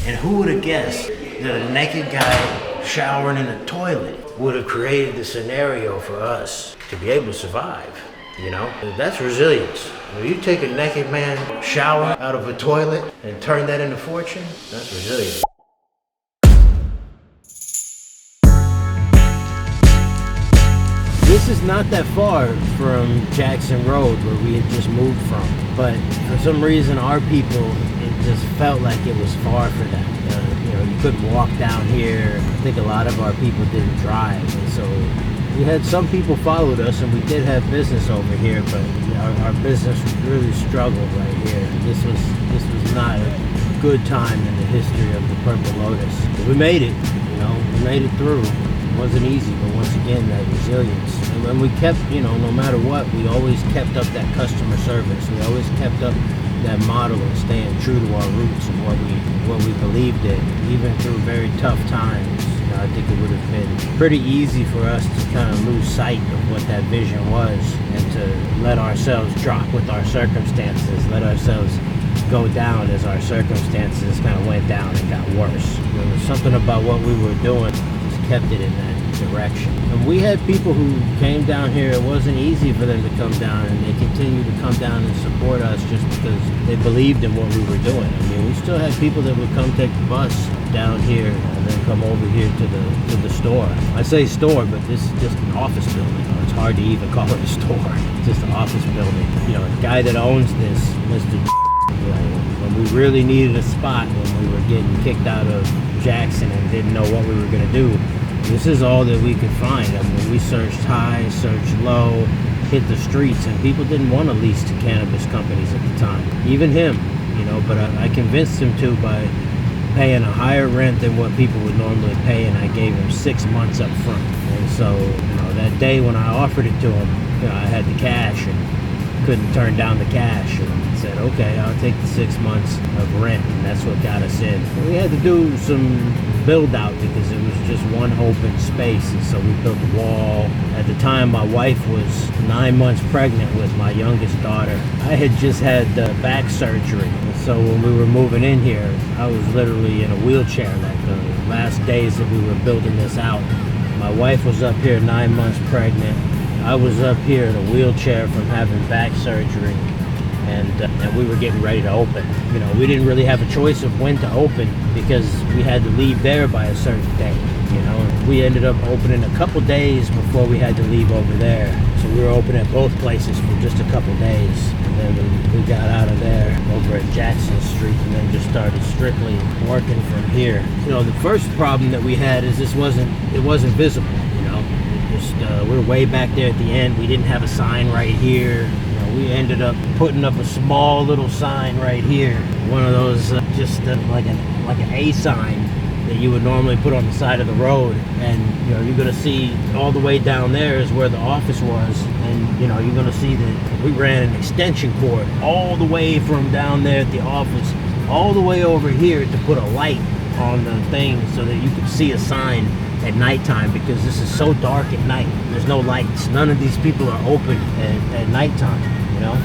And who would have guessed that a naked guy showering in a toilet would have created the scenario for us to be able to survive, you know? That's resilience. When you take a naked man shower out of a toilet and turn that into fortune, that's resilience. This is not that far from Jackson Road where we had just moved from, but for some reason our people, it just felt like it was far for them. You know, you couldn't walk down here. I think a lot of our people didn't drive, and so we had some people followed us, and we did have business over here, but our business really struggled right here. This was not a good time in the history of the Purple Lotus. But we made it, you know, we made it through. It wasn't easy, but once again, that resilience. And when we kept, you know, no matter what, we always kept up that customer service. We always kept up that model of staying true to our roots and what we believed in, even through very tough times. You know, I think it would have been pretty easy for us to kind of lose sight of what that vision was and to let ourselves drop with our circumstances, let ourselves go down as our circumstances kind of went down and got worse. There was something about what we were doing kept it in that direction. And we had people who came down here. It wasn't easy for them to come down, and they continued to come down and support us just because they believed in what we were doing. I mean, we still had people that would come take the bus down here and then come over here to the store. I say store, but this is just an office building. It's hard to even call it a store. It's just an office building. You know, the guy that owns this, Mr. You know, when we really needed a spot, when we were getting kicked out of Jackson and didn't know what we were going to do, this is all that we could find. I mean, we searched high, searched low, hit the streets, and people didn't want to lease to cannabis companies at the time. Even him, you know, but I convinced him to by paying a higher rent than what people would normally pay, and I gave him 6 months up front. And so, you know, that day when I offered it to him, you know, I had the cash and couldn't turn down the cash, and said, okay, I'll take the 6 months of rent, and that's what got us in. We had to do some build out because it was just one open space, and so we built a wall. At the time, my wife was 9 months pregnant with my youngest daughter. I had just had back surgery, and so when we were moving in here, I was literally in a wheelchair. Like the last days that we were building this out, my wife was up here 9 months pregnant. I was up here in a wheelchair from having back surgery, and we were getting ready to open. You know, we didn't really have a choice of when to open because we had to leave there by a certain day. You know, we ended up opening a couple days before we had to leave over there. So we were open at both places for just a couple days, and then we got out of there over at Jackson Street, and then just started strictly working from here. You know, the first problem that we had is it wasn't visible. You know, we were way back there at the end. We didn't have a sign right here. You know, we ended up putting up a small little sign right here. One of those like an A sign that you would normally put on the side of the road. And you know, you're gonna see all the way down there is where the office was. And you know, you're gonna see that we ran an extension cord all the way from down there at the office all the way over here to put a light on the thing so that you could see a sign at nighttime, because this is so dark at night. There's no lights. None of these people are open at nighttime. You know,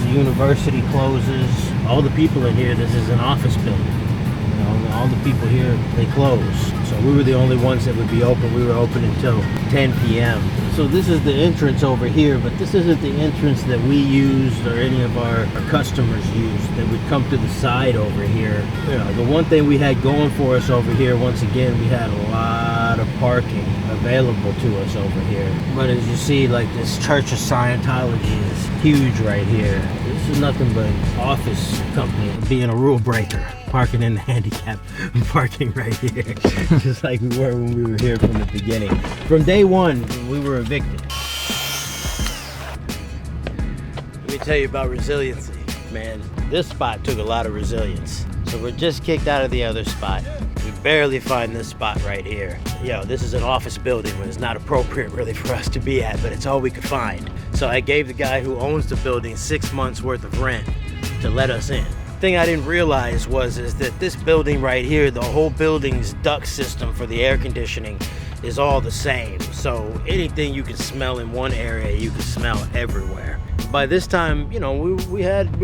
the university closes. All the people in here, this is an office building. You know, all the people here, they close. So we were the only ones that would be open. We were open until 10 p.m. So this is the entrance over here, but this isn't the entrance that we used or any of our customers used. They would come to the side over here. You know, the one thing we had going for us over here, once again, we had a lot of parking available to us over here. But as you see, like this Church of Scientology is huge right here. This is nothing but an office company being a rule breaker. Parking in the handicap parking right here, just like we were when we were here from the beginning. From day one, we were evicted. Let me tell you about resiliency, man. This spot took a lot of resilience. So we're just kicked out of the other spot. We barely find this spot right here. You know, this is an office building where it's not appropriate really for us to be at, but it's all we could find. So I gave the guy who owns the building 6 months worth of rent to let us in. Thing I didn't realize is that this building right here, the whole building's duct system for the air conditioning is all the same. So anything you can smell in one area, you can smell everywhere. By this time, you know, we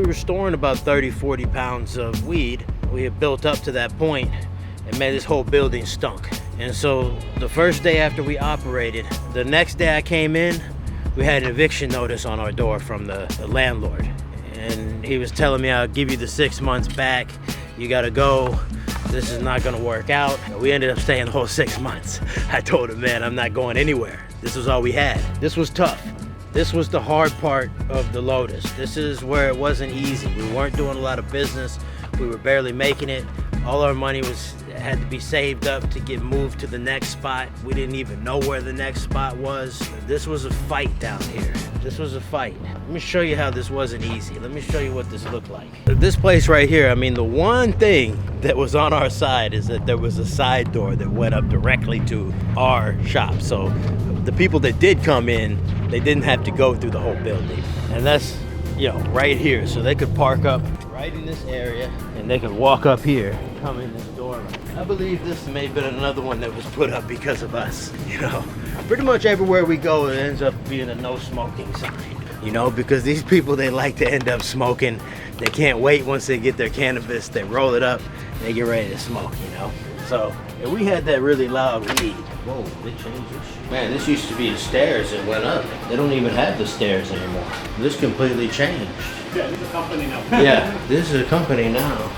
were storing about 30-40 pounds of weed. we had built up to that point, and man, this whole building stunk. And so the first day after we operated, the next day I came in, we had an eviction notice on our door from the landlord. And he was telling me, I'll give you the 6 months back. You gotta go. This is not gonna work out. We ended up staying the whole 6 months. I told him, man, I'm not going anywhere. This was all we had. This was tough. This was the hard part of the Lotus. This is where it wasn't easy. We weren't doing a lot of business. We were barely making it. All our money had to be saved up to get moved to the next spot. We didn't even know where the next spot was. This was a fight down here. This was a fight. Let me show you how this wasn't easy. Let me show you what this looked like. This place right here, I mean, the one thing that was on our side is that there was a side door that went up directly to our shop. So the people that did come in, they didn't have to go through the whole building. And that's, you know, right here. So they could park up right in this area and they could walk up here and come in this door. I believe this may have been another one that was put up because of us. You know, pretty much everywhere we go, it ends up being a no smoking sign. You know, because these people, they like to end up smoking. They can't wait once they get their cannabis, they roll it up, and they get ready to smoke, you know. So, and we had that really loud weed. Whoa, they changed this. Man, this used to be the stairs that went up. They don't even have the stairs anymore. This completely changed. Yeah, this is a company now. Yeah, this is a company now.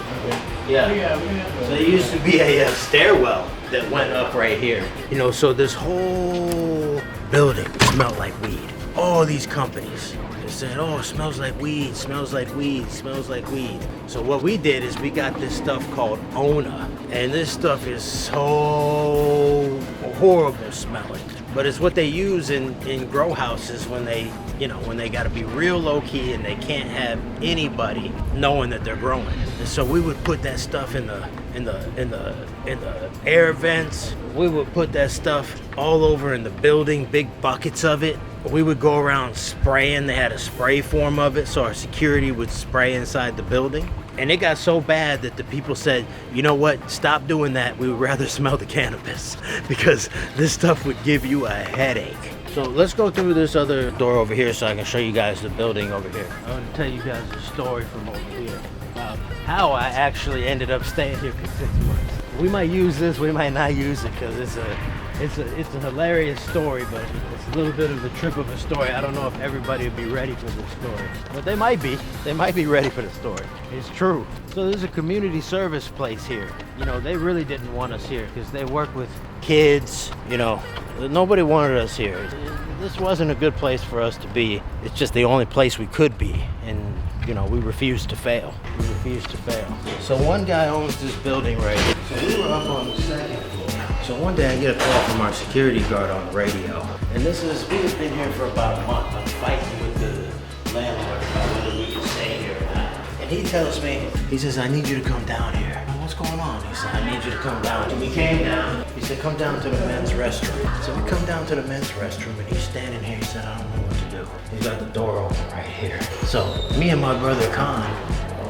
Yeah. So there used to be a stairwell that went up right here. You know, so this whole building smelled like weed. All these companies, they said, oh, it smells like weed, smells like weed, smells like weed. So what we did is we got this stuff called Ona, and this stuff is so horrible smelling. But it's what they use in grow houses when they, you know, when they gotta be real low key and they can't have anybody knowing that they're growing. And so we would put that stuff in the air vents. We would put that stuff all over in the building, big buckets of it. We would go around spraying. They had a spray form of it, so our security would spray inside the building. And it got so bad that the people said, you know what, stop doing that. We would rather smell the cannabis because this stuff would give you a headache. So let's go through this other door over here so I can show you guys the building over here. I want to tell you guys a story from over here about how I actually ended up staying here for 6 months. We might use this, we might not use it because it's a hilarious story, but it's a little bit of a trip of a story. I don't know if everybody would be ready for this story, but they might be. They might be ready for the story. It's true. So there's a community service place here. You know, they really didn't want us here because they work with kids. You know, nobody wanted us here. This wasn't a good place for us to be. It's just the only place we could be, and you know, we refused to fail. We refused to fail. So one guy owns this building right here. So we were up on the second floor. So one day I get a call from our security guard on the radio. And we've been here for about a month. I'm fighting with the landlord about whether we can stay here or not. And he tells me, he says, I need you to come down here. What's going on? He said, I need you to come down. And we came down. He said, come down to the men's restroom. So we come down to the men's restroom and he's standing here. He said, I don't know what to do. He's got the door open right here. So me and my brother Khan,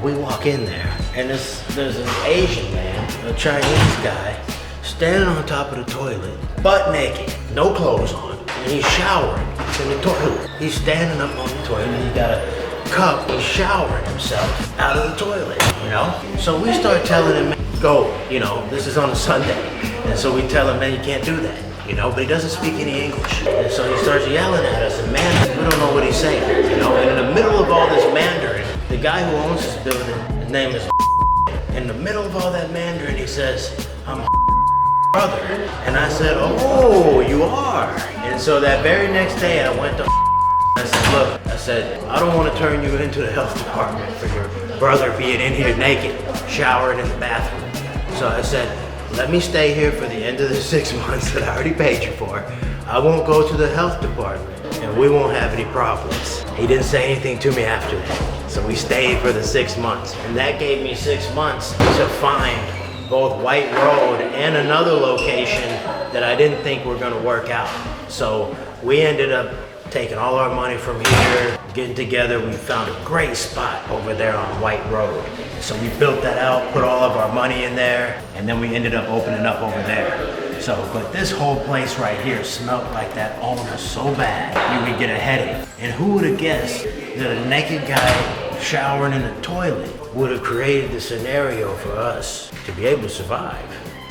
we walk in there and there's an Asian man, a Chinese guy, standing on top of the toilet, butt naked, no clothes on, and he's showering in the toilet. He's standing up on the toilet, and he got a cup, he's showering himself out of the toilet, you know? So we start telling him, go, you know, this is on a Sunday. And so we tell him, man, you can't do that, you know, but he doesn't speak any English. And so he starts yelling at us, and man, we don't know what he's saying, you know? And in the middle of all this Mandarin, the guy who owns this building, his name is in the middle of all that Mandarin, he says, I'm brother. And I said, oh, you are. And so that very next day I went to I said, look, I said, I don't want to turn you into the health department for your brother being in here naked, showering in the bathroom. So I said, let me stay here for the end of the 6 months that I already paid you for. I won't go to the health department and we won't have any problems. He didn't say anything to me after that. So we stayed for the 6 months. And that gave me 6 months to find both White Road and another location that I didn't think were gonna work out. So we ended up taking all our money from here, getting together. We found a great spot over there on White Road. So we built that out, put all of our money in there, and then we ended up opening up over there. So, but this whole place right here smelled like that owner so bad, you would get a headache. And who would have guessed that a naked guy showering in the toilet would have created the scenario for us to be able to survive.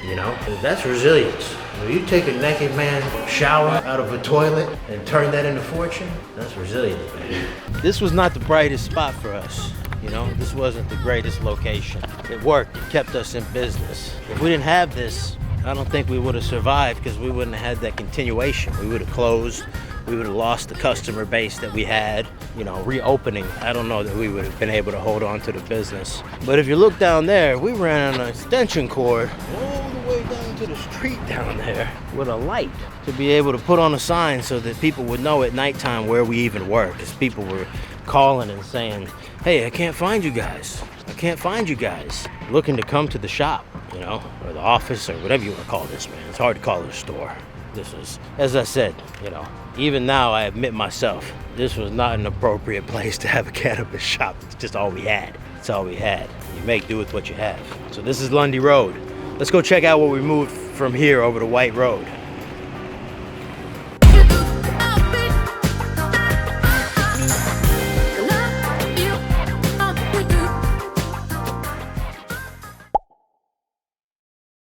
You know, that's resilience. When you take a naked man shower out of a toilet and turn that into fortune, that's resilience, man. This was not the brightest spot for us. You know, this wasn't the greatest location. It worked, it kept us in business. If we didn't have this, I don't think we would have survived, because we wouldn't have had that continuation. We would have closed. We would have lost the customer base that we had. You know, reopening, I don't know that we would have been able to hold on to the business. But if you look down there, we ran an extension cord all the way down to the street down there with a light to be able to put on a sign so that people would know at nighttime where we even were, because people were calling and saying, hey, I can't find you guys. I can't find you guys. Looking to come to the shop, you know, or the office, or whatever you want to call this, man. It's hard to call it a store. This was, as I said, you know, even now I admit myself, this was not an appropriate place to have a cannabis shop. It's just all we had. It's all we had. You make do with what you have. So this is Lundy Road. Let's go check out what we moved from here over to White Road.